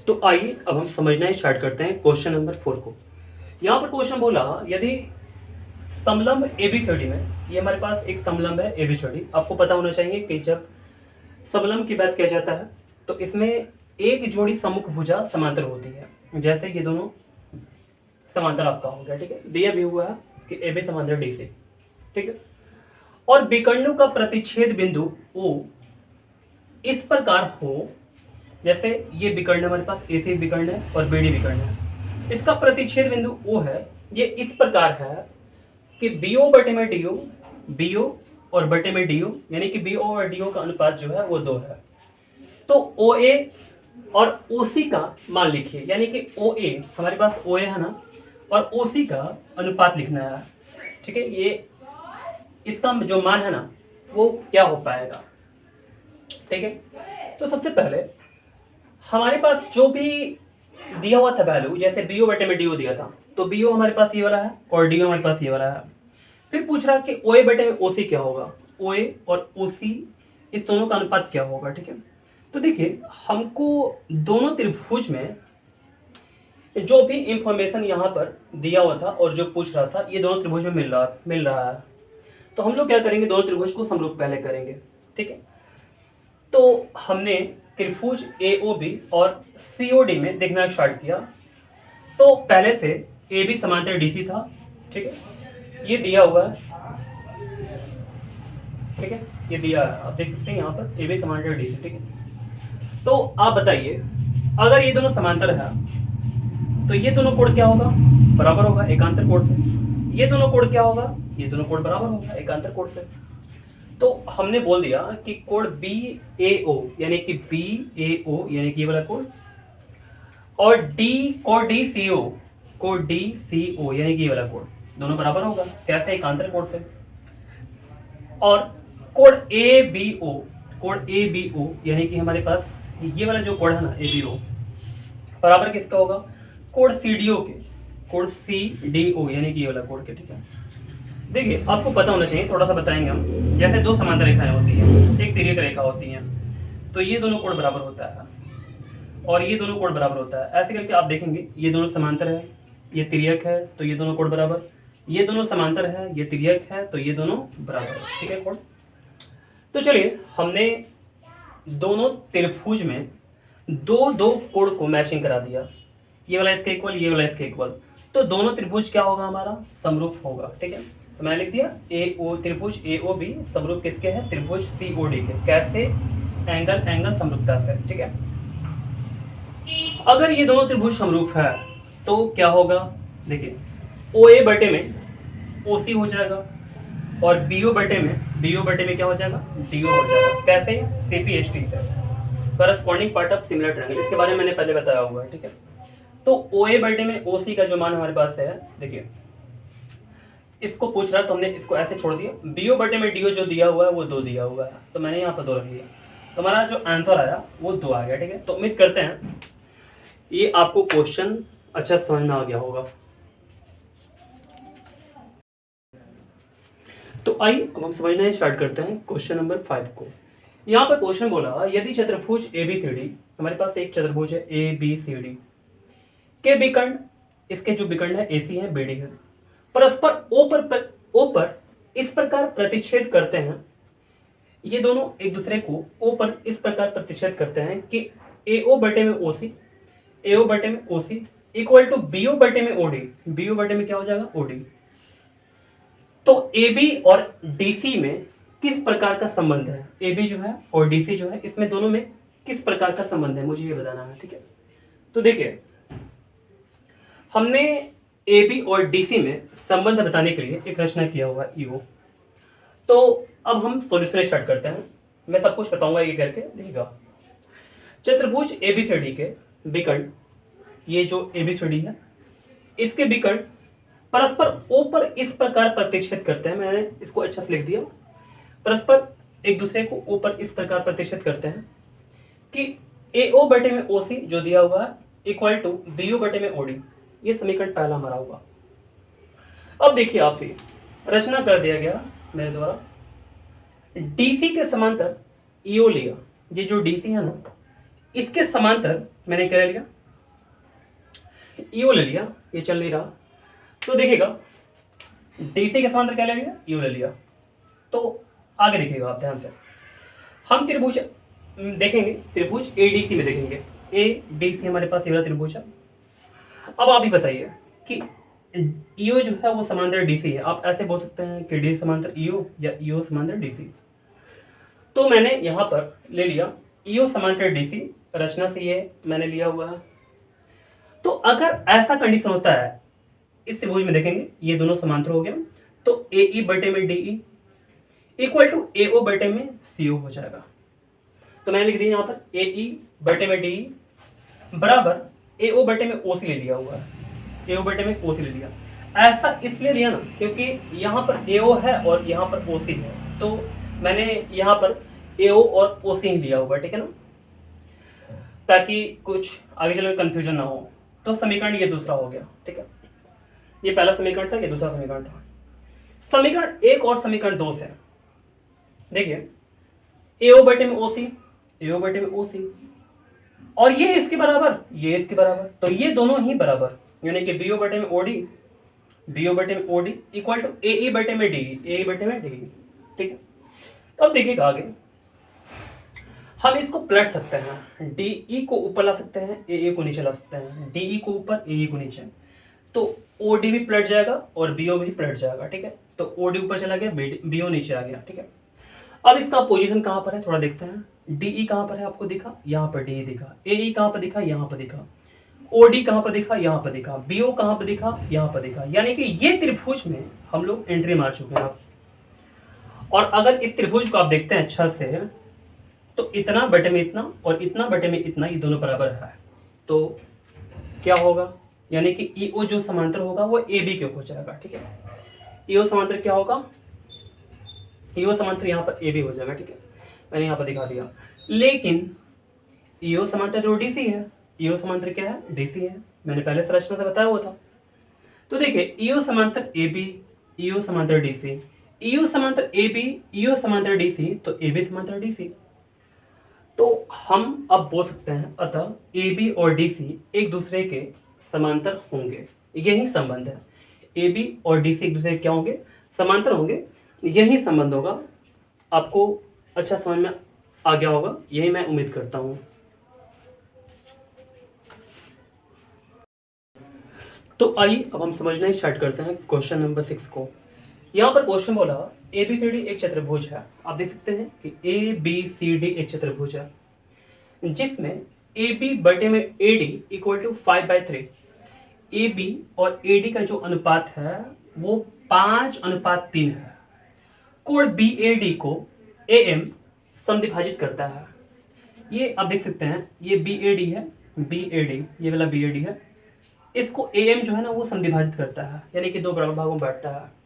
तो आइए अब हम समझना स्टार्ट करते हैं क्वेश्चन नंबर 4 को। यहाँ पर क्वेश्चन बोला यदि समलंब एबीसीडी में, ये हमारे पास एक समलंब है एबीसीडी। आपको पता होना चाहिए कि जब समलंब की बात किया जाता है तो इसमें एक जोड़ी सम्मुख भुजा समांतर होती है। जैसे ये दोनों समांतर आपका हो गया, ठीक है। दिया भी हुआ है कि एबी समांतर डी से, ठीक है। और विकर्णों का प्रतिच्छेद बिंदु ओ इस प्रकार हो, जैसे ये विकर्ण हमारे पास एसी विकर्ण है और बीडी विकर्ण है। इसका प्रतिच्छेद बिंदु ओ है, ये इस प्रकार है कि बीओ बटे में डीओ, बीओ और बटे में डीओ, यानी कि बीओ और डीओ का अनुपात जो है वो 2 है। तो ओ ए और ओसी का मान लिखिए, यानी कि ओ ए हमारे पास ओ ए है ना, और ओसी का अनुपात लिखना है, ठीक है। ये इसका जो मान है ना वो क्या हो पाएगा, ठीक है। तो सबसे पहले हमारे पास जो भी दिया हुआ था वैल्यू, जैसे बीओ बटे में डीओ दिया था, तो बीओ हमारे पास ये वाला है और डीओ हमारे पास ये वाला है। फिर पूछ रहा कि ओए बटे में ओसी क्या होगा, ओए और ओसी इस दोनों का अनुपात क्या होगा, ठीक है। तो देखिए हमको दोनों त्रिभुज में जो भी इंफॉर्मेशन यहाँ पर दिया हुआ था और जो पूछ रहा था, ये दोनों त्रिभुज में मिल रहा है। तो हम लोग क्या करेंगे, दोनों त्रिभुज को समरूप पहले करेंगे, ठीक है। तो हमने त्रिभुज एओबी और सीओडी में देखना स्टार्ट किया। तो पहले से ए बी समांतर डीसी था, ठीक है। ये दिया हुआ है, ठीक है, ये दिया है, आप देख सकते हैं यहाँ पर ए बी समांतर डीसी, ठीक है। तो आप बताइए अगर ये दोनों समांतर है तो ये दोनों कोण क्या होगा, बराबर होगा एकांतर कोण से। ये दोनों कोण क्या होगा, ये दोनों कोण बराबर होगा एकांतर कोण से। तो हमने बोल दिया कि कोण बी ए ओ, यानी कि बी ए ओ यानी कि ये वाला कोण, और डी कोण डी सी ओ, कोण डी सी ओ यानी कि ये वाला कोण, दोनों बराबर होगा कैसे, एकांतर कोण से। और कोण ए बी ओ, कोण ए बी ओ यानी कि हमारे पास ये वाला जो कोण है ना ए बी ओ, बराबर किसका होगा, कोण सी डी ओ के, कोण सी डी ओ यानी कि ये वाला कोण के, ठीक है। देखिए आपको पता होना चाहिए, थोड़ा सा बताएंगे हम। जैसे दो समांतर रेखाएं होती हैं, एक तिर्यक रेखा होती है, तो ये दोनों कोण बराबर होता है और ये दोनों कोण बराबर होता है। ऐसे करके आप देखेंगे ये दोनों समांतर है, ये तिर्यक है, तो ये दोनों कोण बराबर, ये दोनों समांतर है, ये तिर्यक है, तो ये दोनों बराबर, ठीक है कोण। तो चलिए हमने दोनों त्रिभुज में दो दो कोण को मैचिंग करा दिया, ये वाला इसके इक्वल, ये वाला इसके इक्वल, तो दोनों त्रिभुज क्या होगा, हमारा समरूप होगा, ठीक है। तो मैंने लिख दिया ए ओ, त्रिभुज ए ओ बी समरूप किसके हैं, त्रिभुज सी ओ डी के। कैसे, एंगल समरूपता से, ठीक है। अगर ये दोनों त्रिभुज समरूप है तो क्या होगा, देखिए ओ ए बटे में ओ सी हो जाएगा और बीओ बटे में क्या हो जाएगा, डीओ हो जाएगा। कैसे, सीपीएसटी से, corresponding part of similar triangle, इसके बारे में मैंने पहले बताया हुआ है, ठीक है। तो ओ ए बटे में ओ सी का जो मान हमारे पास है, देखिए इसको पूछ रहा है तो हमने इसको ऐसे छोड़ दिया। बीओ बटे में डीओ जो दिया हुआ है वो 2 दिया हुआ है, तो मैंने यहाँ पर 2 रख लिया, तो हमारा जो आंसर आया वो 2 आ गया, ठीक है। तो उम्मीद करते हैं ये आपको क्वेश्चन अच्छा समझ में आ गया होगा। तो आइए अब हम समझना स्टार्ट करते हैं क्वेश्चन नंबर 5 को। यहाँ पर क्वेश्चन बोला यदि चतुर्भुज ए बी सी डी, हमारे पास एक चतुर्भुज है ए बी सी डी के विकर्ण, इसके जो विकर्ण है एसी है बीडी है, परस्पर ओ पर इस प्रकार प्रतिच्छेद करते हैं, ये दोनों एक दूसरे को ओ पर इस प्रकार प्रतिच्छेद करते हैं कि एओ बटे में ओसी, एओ बटे में ओसी इक्वल टू बीओ बटे में ओडी, बीओ बटे में क्या हो जाएगा, ओडी। तो एबी और डीसी में किस प्रकार का संबंध है, एबी जो है और डीसी जो है, इसमें दोनों में किस प्रकार का संबंध है, मुझे ये बताना है, ठीक है। तो देखिए हमने ए बी और डीसी में संबंध बताने के लिए एक रचना किया हुआ है ईओ। तो अब हम सॉल्यूशन स्टार्ट करते हैं, मैं सब कुछ बताऊंगा ये करके, देखिएगा। चतुर्भुज एबीसीडी के विकर्ण, ये जो एबीसीडी है इसके विकर्ण परस्पर ओ पर इस प्रकार प्रतिच्छेद करते हैं, मैंने इसको अच्छा से लिख दिया, परस्पर एक दूसरे को ओ पर इस प्रकार प्रतिच्छेद करते हैं कि एओ बटे में ओसी जो दिया हुआ है इक्वल टू बीओ बटे में ओडी, ये समीकरण पहला हमारा होगा। अब देखिए आप ही रचना कर दिया गया मेरे द्वारा, डीसी के समांतर ईओ लिया, ये जो डीसी है ना इसके समांतर मैंने क्या ले लिया, ईओ ले लिया, ये चल नहीं रहा, तो देखिएगा डीसी के समांतर क्या ले लिया, ईओ ले लिया। तो आगे देखिएगा आप ध्यान से, हम त्रिभुज देखेंगे, त्रिभुज एडीसी में देखेंगे, एडीसी हमारे पास ये वाला त्रिभुज है। अब आप ही बताइए कि ईओ जो है वो समांतर डीसी है, आप ऐसे बोल सकते हैं कि डी समांतर ईओ या ईओ समांतर डीसी। तो मैंने यहाँ पर ले लिया ईओ समांतर डीसी, रचना से ये मैंने लिया हुआ है। तो अगर ऐसा कंडीशन होता है इस त्रिभुज में, देखेंगे ये दोनों समांतर हो गया, तो ए बटे में डी इक्वल टू एओ बटे में सीओ हो जाएगा। तो मैंने लिख दिया यहाँ पर ए बटे में डी बराबर एओ बटे में ओसी ले लिया हुआ है, एओ बटे में ओसी ले लिया। ऐसा इसलिए लिया ना क्योंकि यहाँ पर एओ है और यहाँ पर ओसी है, तो मैंने यहाँ पर एओ और ओसी ही लिया हुआ है, ठीक है ना, ताकि कुछ आगे चलकर कंफ्यूजन ना हो। तो समीकरण ये दूसरा हो गया, ठीक है, ये पहला समीकरण था, ये दूसरा समीकरण था। समीकरण 1 और समीकरण 2 से देखिए एओ बटे में ओसी, एओ बटे में ओसी, और ये इसके बराबर, ये इसके बराबर, तो ये दोनों ही बराबर, यानी कि बीओ बटे में ओडी, बीओ बटे में ओडी इक्वल टू ए बटे में डी, ए बटे में डी, ठीक है। अब देखिएगा आगे हम इसको पलट सकते हैं, डी को ऊपर ला सकते हैं, ए को नीचे ला सकते हैं, डी को ऊपर, ए को नीचे, तो ओडी भी पलट जाएगा और बीओ भी पलट जाएगा, ठीक है। तो ओडी ऊपर चला गया, बीओ नीचे आ गया, ठीक है। अब इसका पोजीशन कहाँ पर है थोड़ा देखते हैं, डीई कहाँ पर है आपको दिखा, यहाँ पर डी दिखा, ए कहाँ पर दिखा, यहाँ पर दिखा, ओडी कहाँ पर दिखा, यहाँ पर दिखा, बीओ कहाँ पर दिखा, यहाँ पर दिखा, यानी कि ये त्रिभुज में हम लोग एंट्री मार चुके हैं आप। और अगर इस त्रिभुज को आप देखते हैं अच्छा से, तो इतना बटे में इतना और इतना बटे में इतना, ये दोनों बराबर है, तो क्या होगा, यानी कि ईओ जो समांतर होगा वो ए बी के हो जाएगा, ठीक है। ईओ समांतर क्या होगा, ईओ समांतर यहाँ पर ए बी हो जाएगा, ठीक है, मैंने यहाँ पर दिखा दिया। लेकिन ईओ समांतर जो डीसी है, ईओ समांतर क्या है, डीसी है, मैंने पहले संरचना से बताया हुआ था। तो देखिए ईओ समांतर ए बी, ईओ समांतर डीसी, ईओ समांतर ए बी, ईओ समांतर डीसी, तो ए बी समांतर डीसी। तो हम अब बोल सकते हैं अतः ए बी और डीसी एक दूसरे के समांतर होंगे, यही संबंध है, ए बी और डीसी एक दूसरे के क्या होंगे, समांतर होंगे, यही संबंध होगा। आपको अच्छा समझ में आ गया होगा, यही मैं उम्मीद करता हूं। तो आइए अब हम समझना ही स्टार्ट करते हैं क्वेश्चन नंबर 6 को। यहाँ पर क्वेश्चन बोला ए बी सी डी एक चतुर्भुज है, आप देख सकते हैं कि ए बी सी डी एक चतुर्भुज है जिसमें ए बी बटे में A D equal to 5/3। A B और ए डी का जो अनुपात है वो 5:3 है। कोण बी ए डी को ए एम समद्विभाजित करता है। ये आप देख सकते हैं, ये बी ए डी है, बी ए डी, ये वाला बी ए डी है, इसको ए एम जो है ना वो समद्विभाजित करता है, यानी कि दो बराबर भागों में बांटता है।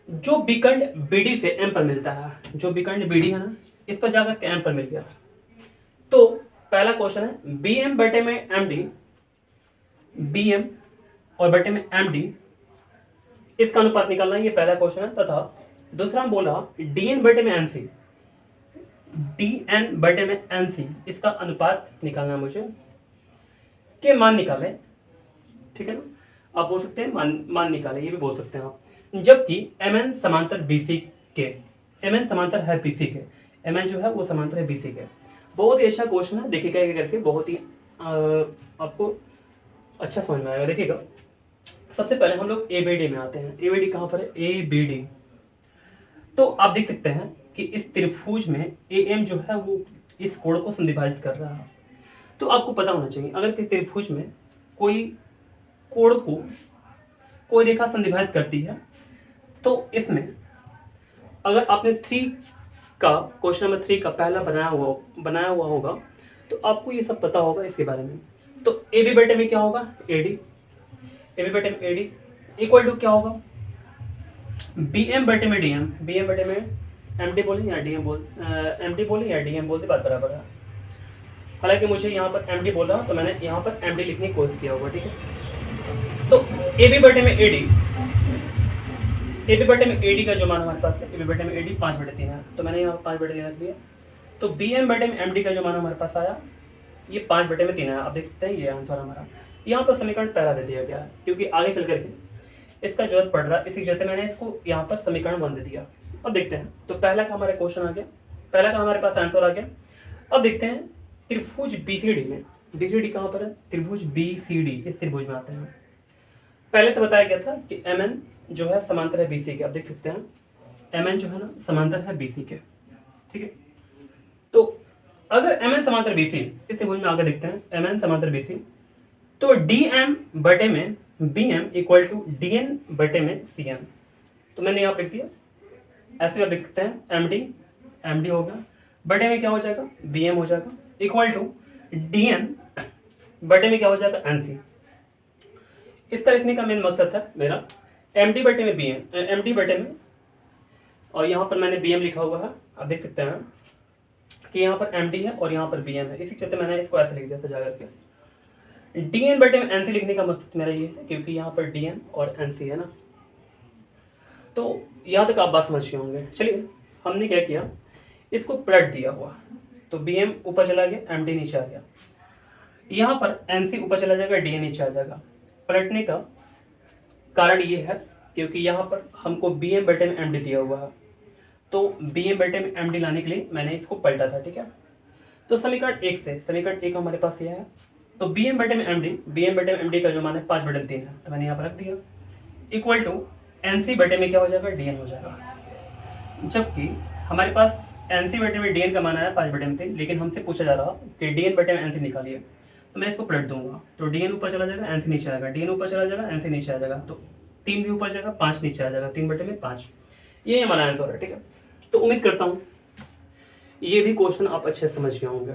जो विकर्ण बी डी से एम पर मिलता है, जो विकर्ण बी डी है ना इस पर जाकर के एम पर मिल गया। तो पहला क्वेश्चन है बी एम बटे में एम डी, बी एम और बटे में एम डी, इसका अनुपात निकालना है, ये पहला क्वेश्चन है। तथा दूसरा हम बोला डी एन बटे में एन सी, डी एन बटे में एन सी, इसका अनुपात निकालना है मुझे, के मान निकाले, ठीक है ना, आप बोल सकते हैं मान निकाले, ये भी बोल सकते हैं आप। जबकि एम एन समांतर बी सी के, एम एन समांतर है बी सी के, एम एन जो है वो समांतर है बी सी के। बहुत ही अच्छा क्वेश्चन है, देखिएगा ये करके, बहुत ही आपको अच्छा समझ में आएगा। देखिएगा सबसे पहले हम लोग ए बी डी में आते हैं। ए बी डी कहाँ पर है, ए बी डी। तो आप देख सकते हैं कि इस त्रिभुज में ए एम जो है वो इस कोण को समद्विभाजित कर रहा है। तो आपको पता होना चाहिए अगर किसी त्रिभुज में कोई कोण को कोई रेखा समद्विभाजित करती है, तो इसमें अगर आपने 3 का क्वेश्चन नंबर 3 का पहला बनाया हुआ होगा तो आपको ये सब पता होगा इसके बारे में। तो ए बी बटे में क्या होगा, ए डी, ए बी बटे में ए डी इक्वल टू क्या होगा, बी एम बटे में डी एम, बी एम बटे में एम डी बोले या डी एम एम डी बोले या डी एम बोलते, बात बराबर है। हालांकि मुझे यहाँ पर एम डी बोला तो मैंने यहाँ पर एम डी लिखने की कोशिश किया होगा, ठीक है। तो ए बी बटे में ए डी, ए बी बटे में ए डी का जो मान हमारे पास है, ए बी बटे में ए डी 5/3 है, तो मैंने यहाँ 5/3 रख दिया। तो बी एम बटे में एम डी का जो मान हमारे पास आया ये 5/3 आया। आप देख सकते हैं ये आंसर हमारा। यहाँ पर समीकरण पहला दे दिया गया है क्योंकि आगे चल करके इसका जरूरत पड़ रहा है, इसी वजह से मैंने इसको यहाँ पर समीकरण 1 दे दिया। अब देखते हैं, तो पहला का हमारा क्वेश्चन आ गया, पहला का हमारे पास आंसर आ गया। अब देखते हैं त्रिभुज बीसीडी में, बीसीडी कहाँ पर है, त्रिभुज बीसीडी इस त्रिभुज में आते हैं। पहले से बताया गया था कि एम एन जो है समांतर है बीसी के। आप देख सकते हैं एम एन जो है ना समांतर है बीसी के, ठीक है। तो अगर एम एन समांतर बीसी, इस त्रिभुज में आगे देखते हैं एम एन समांतर बीसी, तो डी एम बटे में B M equal to D N बटे में सी एम। तो मैंने यहाँ लिख दिया, ऐसे आप लिख सकते हैं एम डी होगा बटे में क्या हो जाएगा बी एम हो जाएगा इक्वल टू डी एन बटे में क्या हो जाएगा एन सी। इसका लिखने का मेन मकसद था मेरा एम डी बटे में बी एम, एम डी बटे में, और यहाँ पर मैंने बी एम लिखा हुआ है। आप देख सकते हैं कि यहाँ पर एम डी है और यहाँ पर बी एम है, इसी चलते मैंने इसको ऐसे लिख दिया सजा करके। डी एन बटे में एन सी लिखने का मकसद मेरा ये है क्योंकि यहाँ पर डी एन और एन सी है ना। तो यहाँ तक आप बात समझ गए होंगे। चलिए हमने क्या किया, इसको पलट दिया हुआ, तो बी एम ऊपर चला गया, एम डी नीचे आ गया, यहाँ पर एन सी ऊपर चला जाएगा, डी एन नीचे आ जाएगा। पलटने का कारण ये है क्योंकि यहाँ पर हमको बी एम बटे में एम डी दिया हुआ है, तो बी एम बटे में एम डी लाने के लिए मैंने इसको पलटा था, ठीक है। तो समीकरण 1 से, समीकरण 1 हमारे पास ये है, तो बी एम बटे में एम डी, बी एम बटे में एम डी का जो मान है 5/3 है, तो मैंने यहाँ पर रख दिया इक्वल टू एन सी बटे में क्या हो जाएगा डी एन हो जाएगा। जबकि हमारे पास एन सी बटे में डी एन का मान आया 5/3, लेकिन हमसे पूछा जा रहा कि डी एन बटे में एन सी निकालिए, तो मैं इसको पलट दूंगा, तो डी एन ऊपर चला जाएगा, एन सी नीचे आएगा, डी एन ऊपर चला जाएगा, एन सी नीचे आ जाएगा, तो 3 भी ऊपर जाएगा, 5 नीचे आ जाएगा, 3/5। ये हमारा आंसर है, ठीक है। तो उम्मीद करता हूँ ये भी क्वेश्चन आप अच्छे से समझ गए होंगे।